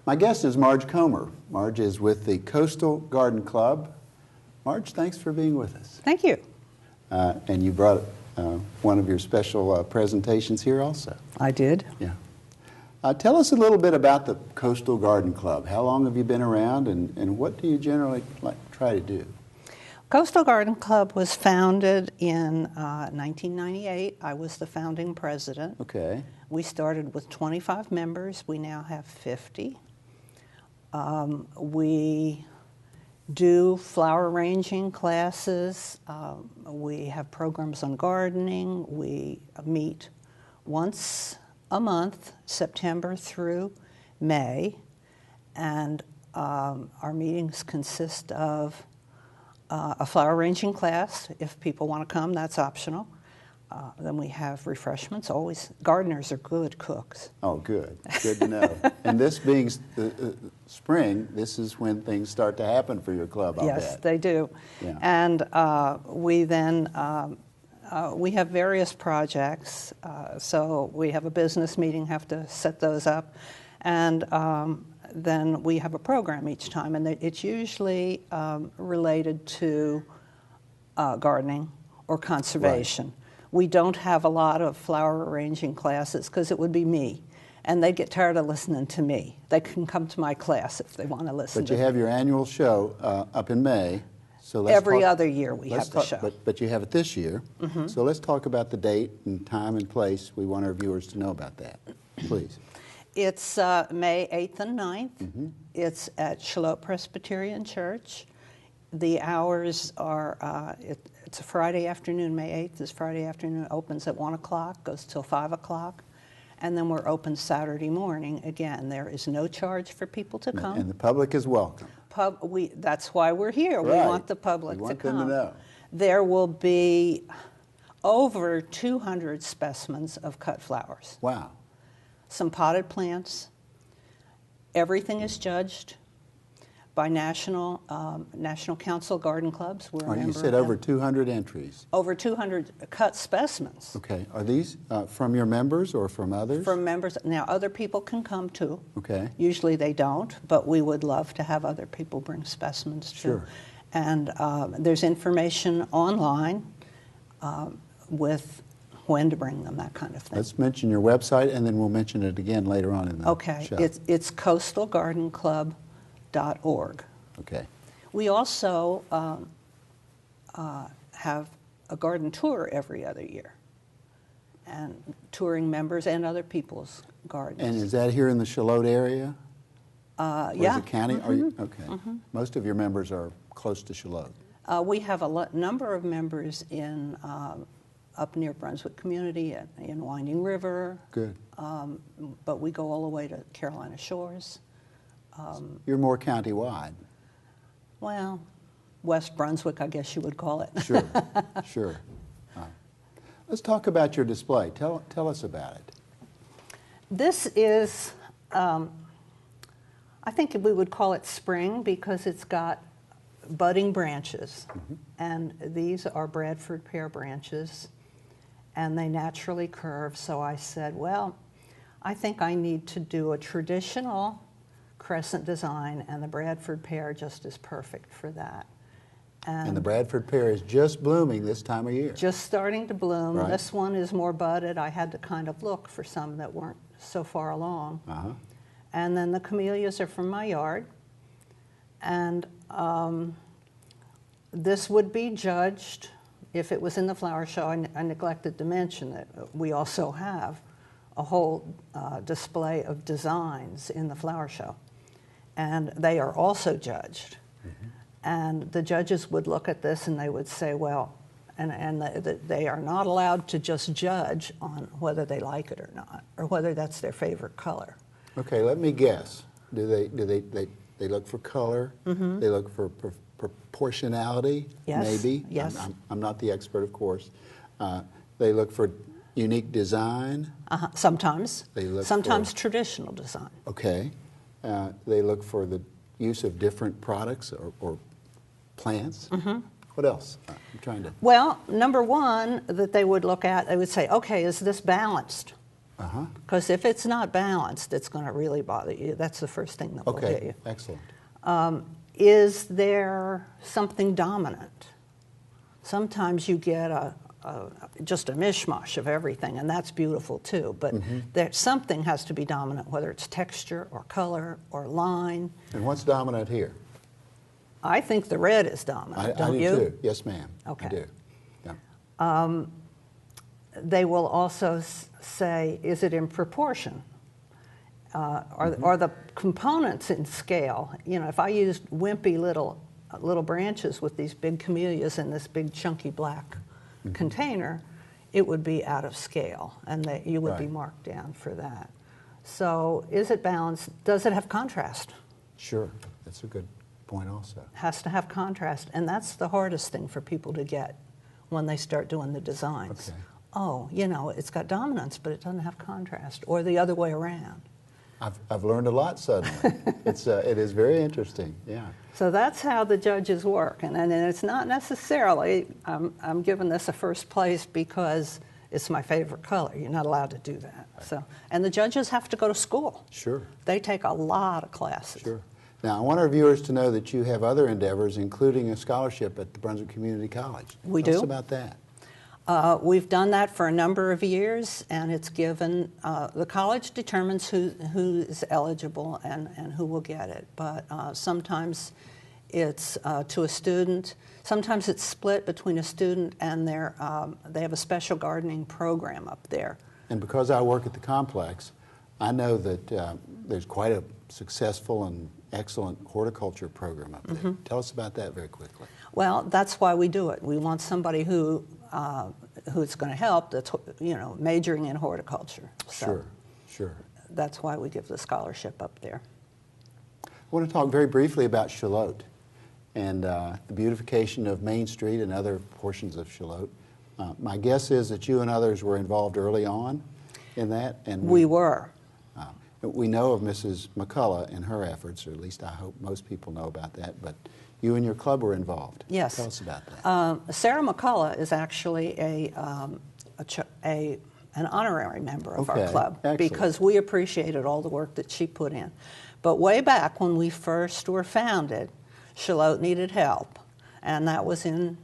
My guest is Marge Comer. Marge is with the Coastal Garden Club. Marge, thanks for being with us. Thank you. And you brought one of your special presentations here also. I did. Yeah. Tell us a little bit about the Coastal Garden Club. How long have you been around, and what do you generally try to do? Coastal Garden Club was founded in 1998. I was the founding president. Okay. We started with 25 members. We now have 50. We do flower arranging classes. We have programs on gardening. We meet once a month, September through May, and our meetings consist of a flower arranging class. If people want to come, that's optional. Then we have refreshments. Always, gardeners are good cooks. Oh, good. Good to know. And this being spring, this is when things start to happen for your club, I'll bet. Yes, they do. Yeah. And we then, we have various projects. So we have a business meeting, have to set those up. And then we have a program each time, and it's usually related to gardening or conservation. Right. We don't have a lot of flower arranging classes because it would be me, and they'd get tired of listening to me. They can come to my class if they want to listen. But you have your annual show up in May. So every other year we have the show. But you have it this year. Mm-hmm. So let's talk about the date and time and place. We want our viewers to know about that. Please. It's May 8th and 9th. Mm-hmm. It's at Shalot Presbyterian Church. The hours are, it's a Friday afternoon, May 8th is Friday afternoon, opens at 1 o'clock, goes till 5 o'clock. And then we're open Saturday morning. Again, there is no charge for people to come. And the public is welcome. That's why we're here. Right. We want the public to come. We want them to know. There will be over 200 specimens of cut flowers. Wow. Some potted plants. Everything is judged by National Council Garden Clubs. We're a member you said over 200 entries. Over 200 cut specimens. Okay. Are these from your members or from others? From members. Now, other people can come too. Okay. Usually they don't, but we would love to have other people bring specimens too. Sure. And there's information online with when to bring them, that kind of thing. Let's mention your website, and then we'll mention it again later on in the show. It's coastalgardenclub.org. Okay. We also have a garden tour every other year, and touring members and other people's gardens. And is that here in the Shalot area? Yeah. Or is it county? Mm-hmm. Are you, okay. Mm-hmm. Most of your members are close to Shalot. We have a number of members in up near Brunswick Community, in Winding River. Good. But we go all the way to Carolina Shores. You're more county-wide. Well, West Brunswick, I guess you would call it. Sure, sure. Let's talk about your display. Tell us about it. This is, I think we would call it spring because it's got budding branches. Mm-hmm. And these are Bradford pear branches, and they naturally curve. So I said, well, I think I need to do a traditional crescent design, and the Bradford pear just is perfect for that. And the Bradford pear is just blooming this time of year. Just starting to bloom. Right. This one is more budded. I had to kind of look for some that weren't so far along. Uh-huh. And then the camellias are from my yard. And this would be judged, if it was in the flower show, I neglected to mention that we also have a whole display of designs in the flower show. And they are also judged. Mm-hmm. And the judges would look at this and they would say, well, and they are not allowed to just judge on whether they like it or not, or whether that's their favorite color. Okay, let me guess. Do they look for color? Mm-hmm. They look for proportionality? Yes. Maybe. Yes. I'm not the expert, of course. They look for unique design. Sometimes. They look sometimes traditional design. Okay. They look for the use of different products or plants. Mm-hmm. What else? I'm trying to... Well, number one that they would look at, they would say, okay, is this balanced? Because if it's not balanced, it's going to really bother you. That's the first thing that will hit you. Excellent. Is there something dominant? Sometimes you get just a mishmash of everything, and that's beautiful too. But something has to be dominant, whether it's texture or color or line. And what's dominant here? I think the red is dominant, don't you? I do too. Yes, ma'am. Okay. I do. Yeah. They will also say, is it in proportion? Are the components in scale? You know, if I used wimpy little branches with these big camellias in this big chunky black container, it would be out of scale, and you would be marked down for that. So is it balanced? Does it have contrast? Sure. That's a good point also. Has to have contrast, and that's the hardest thing for people to get when they start doing the designs. Okay. Oh, you know, it's got dominance, but it doesn't have contrast, or the other way around. I've learned a lot suddenly. It is very interesting. Yeah. So that's how the judges work, and it's not necessarily I'm giving this a first place because it's my favorite color. You're not allowed to do that. Right. So, and the judges have to go to school. Sure. They take a lot of classes. Sure. Now, I want our viewers to know that you have other endeavors, including a scholarship at the Brunswick Community College. We do. Tell us about that. We've done that for a number of years, and it's given, the college determines who is eligible and who will get it. But sometimes it's to a student. Sometimes it's split between a student and they have a special gardening program up there. And because I work at the complex, I know that there's quite a successful and excellent horticulture program up there. Tell us about that very quickly. Well, that's why we do it. We want somebody who's going to help, that's, you know, majoring in horticulture. So Sure. That's why we give the scholarship up there. I want to talk very briefly about Shallotte and the beautification of Main Street and other portions of Shallotte. My guess is that you and others were involved early on in that. And we were. We know of Mrs. McCullough and her efforts, or at least I hope most people know about that, but you and your club were involved. Yes. Tell us about that. Sarah McCullough is actually an honorary member of our club. Excellent. Because we appreciated all the work that she put in. But way back when we first were founded, Shallotte needed help, and that was in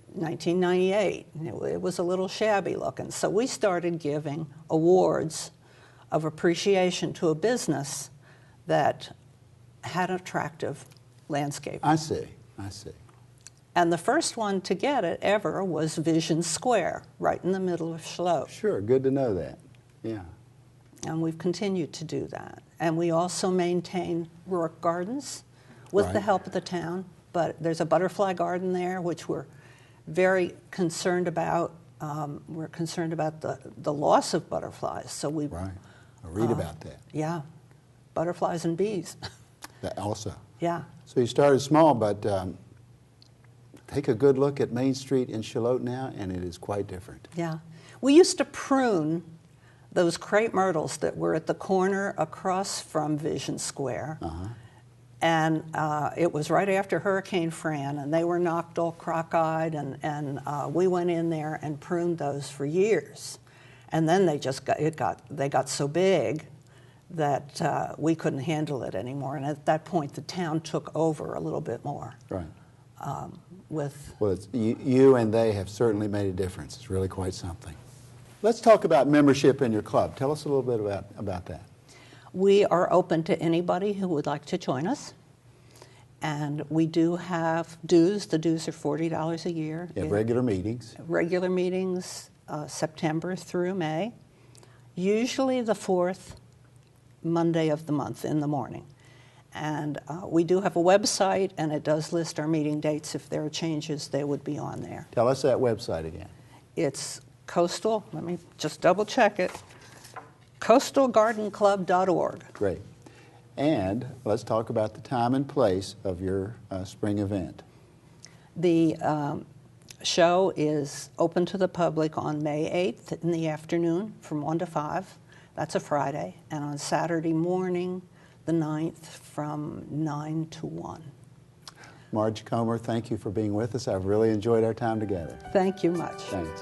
1998. It was a little shabby looking. So we started giving awards of appreciation to a business that had attractive landscape. I see. And the first one to get it ever was Vision Square, right in the middle of Shallotte. Sure, good to know that. Yeah. And we've continued to do that. And we also maintain Rourke Gardens with the help of the town. But there's a butterfly garden there, which we're very concerned about. We're concerned about the loss of butterflies. So we I read about that. Yeah, butterflies and bees. That also. Yeah. So you started small, but take a good look at Main Street in Shallotte now, and it is quite different. Yeah. We used to prune those crepe myrtles that were at the corner across from Vision Square. And it was right after Hurricane Fran, and they were knocked all crock-eyed, and we went in there and pruned those for years. And then they got so big that we couldn't handle it anymore. And at that point, the town took over a little bit more. Right. Well, you and they have certainly made a difference. It's really quite something. Let's talk about membership in your club. Tell us a little bit about that. We are open to anybody who would like to join us. And we do have dues. The dues are $40 a year. You have regular meetings. Regular meetings, September through May. Usually the fourth Monday of the month in the morning. And we do have a website, and it does list our meeting dates. If there are changes, they would be on there. Tell us that website again. It's coastal, let me just double check it, coastalgardenclub.org. Great. And let's talk about the time and place of your spring event. The show is open to the public on May 8th in the afternoon from 1 to 5. That's a Friday. And on Saturday morning, the 9th, from 9 to 1. Marge Comer, thank you for being with us. I've really enjoyed our time together. Thank you much. Thanks.